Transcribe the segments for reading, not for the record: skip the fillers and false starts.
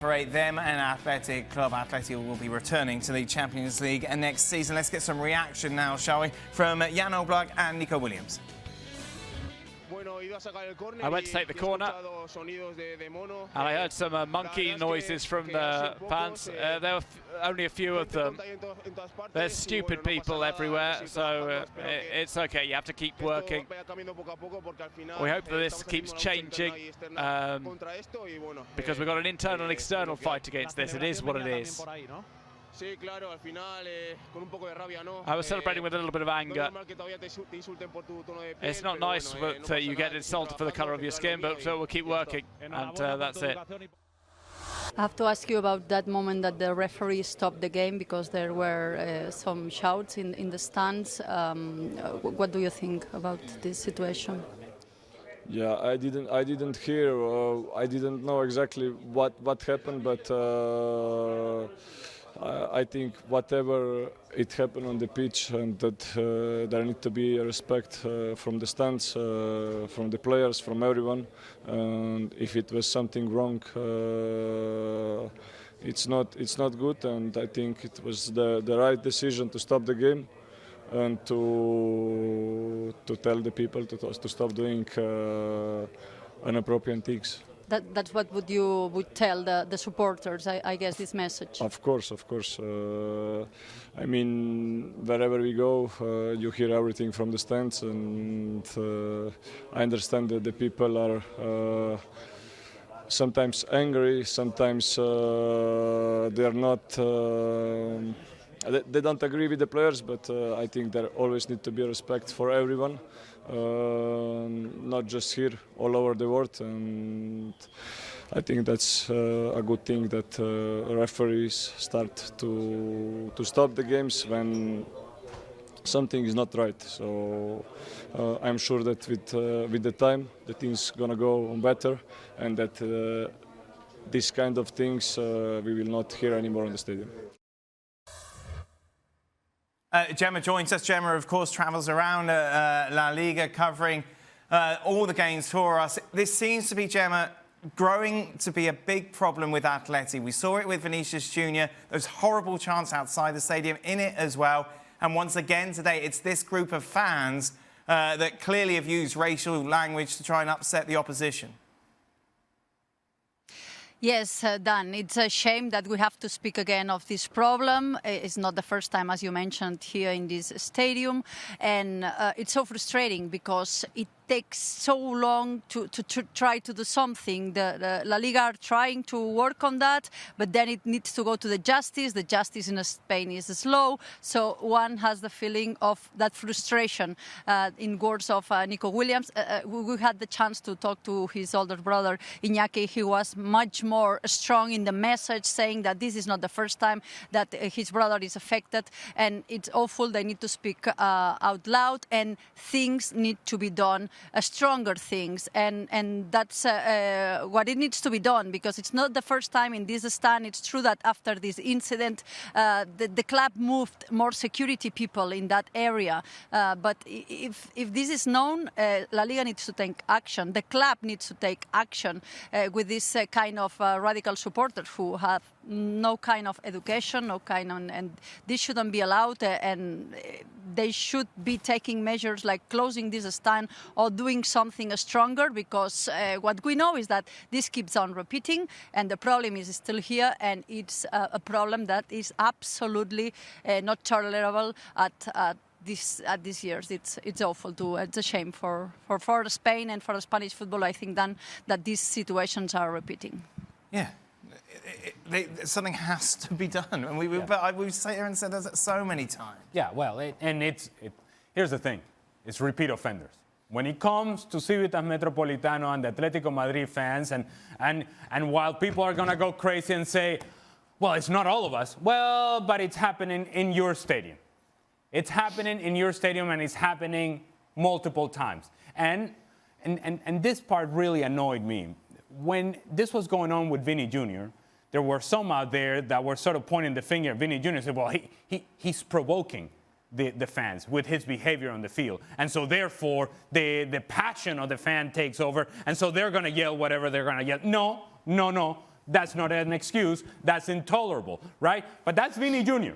Them and Athletic Club. Atletico will be returning to the Champions League next season. Let's get some reaction now, shall we, from Jan Oblak and Niiko Williams. I went to take the corner and I heard some monkey noises from the fans. There were only a few of them. There's stupid people everywhere, so it's okay. You have to keep working. We hope that this keeps changing because we've got an internal and external fight against this. It is what it is. I was celebrating with a little bit of anger. It's not nice that you get insulted for the colour of your skin, but we'll keep working, and that's it. I have to ask you about that moment that the referee stopped the game because there were some shouts in the stands. What do you think about this situation? Yeah, I didn't hear. I didn't know exactly what happened, but I think whatever it happened on the pitch, and that there need to be a respect from the stands, from the players, from everyone. And if it was something wrong, it's not good. And I think it was the right decision to stop the game and to tell the people to stop doing inappropriate things. That's what would tell the supporters, I guess, this message. Of course. I mean, wherever we go, you hear everything from the stands, and I understand that the people are sometimes angry, sometimes they are not. They don't agree with the players, but I think there always need to be respect for everyone. Not just here, all over the world, and I think that's a good thing that referees start to stop the games when something is not right. So I'm sure that with the time the things gonna go on better, and that these kind of things we will not hear anymore in the stadium. Gemma joins us. Gemma, of course, travels around La Liga covering all the games for us. This seems to be, Gemma, growing to be a big problem with Atleti. We saw it with Vinicius Jr., those horrible chants outside the stadium, in it as well. And once again today, it's this group of fans that clearly have used racial language to try and upset the opposition. Yes, Dan, it's a shame that we have to speak again of this problem. It's not the first time, as you mentioned, here in this stadium. And it's so frustrating because it takes so long to try to do something. The La Liga are trying to work on that, but then it needs to go to the justice. The justice in Spain is slow, so one has the feeling of that frustration. In words of Niiko Williams, we had the chance to talk to his older brother, Iñaki. He was much more strong in the message, saying that this is not the first time that his brother is affected, and it's awful. They need to speak out loud, and things need to be done. Stronger things, and that's what it needs to be done, because it's not the first time in this stand. It's true that after this incident, the club moved more security people in that area. But if this is known, La Liga needs to take action. The club needs to take action with this kind of radical supporters who have no kind of education, and this shouldn't be allowed, and they should be taking measures like closing this stand or doing something stronger, because what we know is that this keeps on repeating, and the problem is still here, and it's a problem that is absolutely not tolerable at these years. It's awful too. It's a shame for Spain and for Spanish football. I think then that these situations are repeating. Yeah. Something has to be done, and we've sat here and said that so many times. Yeah, well, here's the thing: it's repeat offenders. When it comes to Civitas Metropolitano and the Atletico Madrid fans, and while people are gonna go crazy and say, well, it's not all of us, well, but it's happening in your stadium. It's happening in your stadium, and it's happening multiple times. And this part really annoyed me. When this was going on with Vinny Jr., there were some out there that were sort of pointing the finger at Vinny Jr. and said, well, he's provoking the fans with his behavior on the field. And so therefore, the passion of the fan takes over. And so they're going to yell whatever they're going to yell. No. That's not an excuse. That's intolerable, right? But that's Vinny Jr.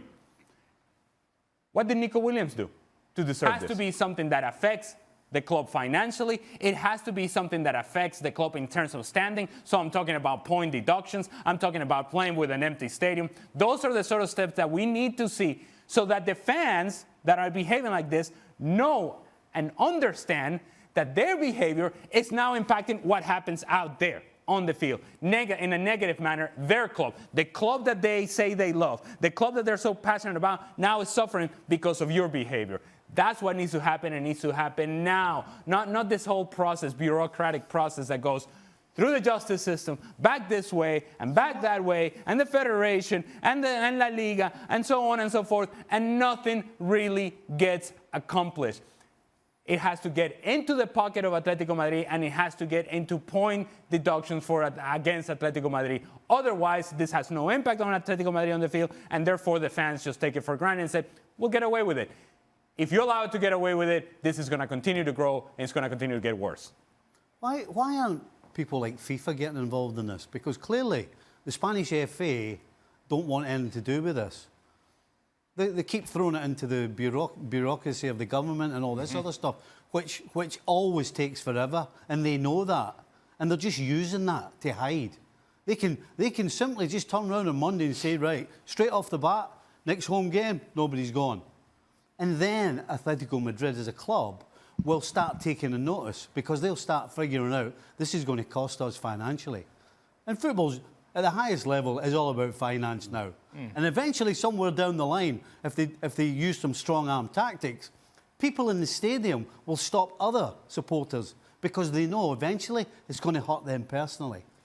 What did Niiko Williams do to deserve this? It has to be something that affects the club financially. It has to be something that affects the club in terms of standing. So I'm talking about point deductions. I'm talking about playing with an empty stadium. Those are the sort of steps that we need to see so that the fans that are behaving like this know and understand that their behavior is now impacting what happens out there on the field, in a negative manner. Their club, the club that they say they love, the club that they're so passionate about, now is suffering because of your behavior. That's what needs to happen, and needs to happen now. Not this whole process, bureaucratic process that goes through the justice system, back this way and back that way, and the federation and La Liga, and so on and so forth, and nothing really gets accomplished. It has to get into the pocket of Atletico Madrid, and it has to get into point deductions against Atletico Madrid. Otherwise, this has no impact on Atletico Madrid on the field, and therefore the fans just take it for granted and say, we'll get away with it. If you allow it to get away with it, this is going to continue to grow, and it's going to continue to get worse. Why aren't people like FIFA getting involved in this? Because clearly the Spanish FA don't want anything to do with this. They keep throwing it into the bureaucracy of the government and all this other stuff, which always takes forever, and they know that. And they're just using that to hide. They can simply just turn around on Monday and say, right, straight off the bat, next home game, nobody's gone. And then Atletico Madrid as a club will start taking a notice, because they'll start figuring out this is going to cost us financially. And football's at the highest level is all about finance now. And eventually, somewhere down the line, if they use some strong-arm tactics, people in the stadium will stop other supporters because they know eventually it's going to hurt them personally.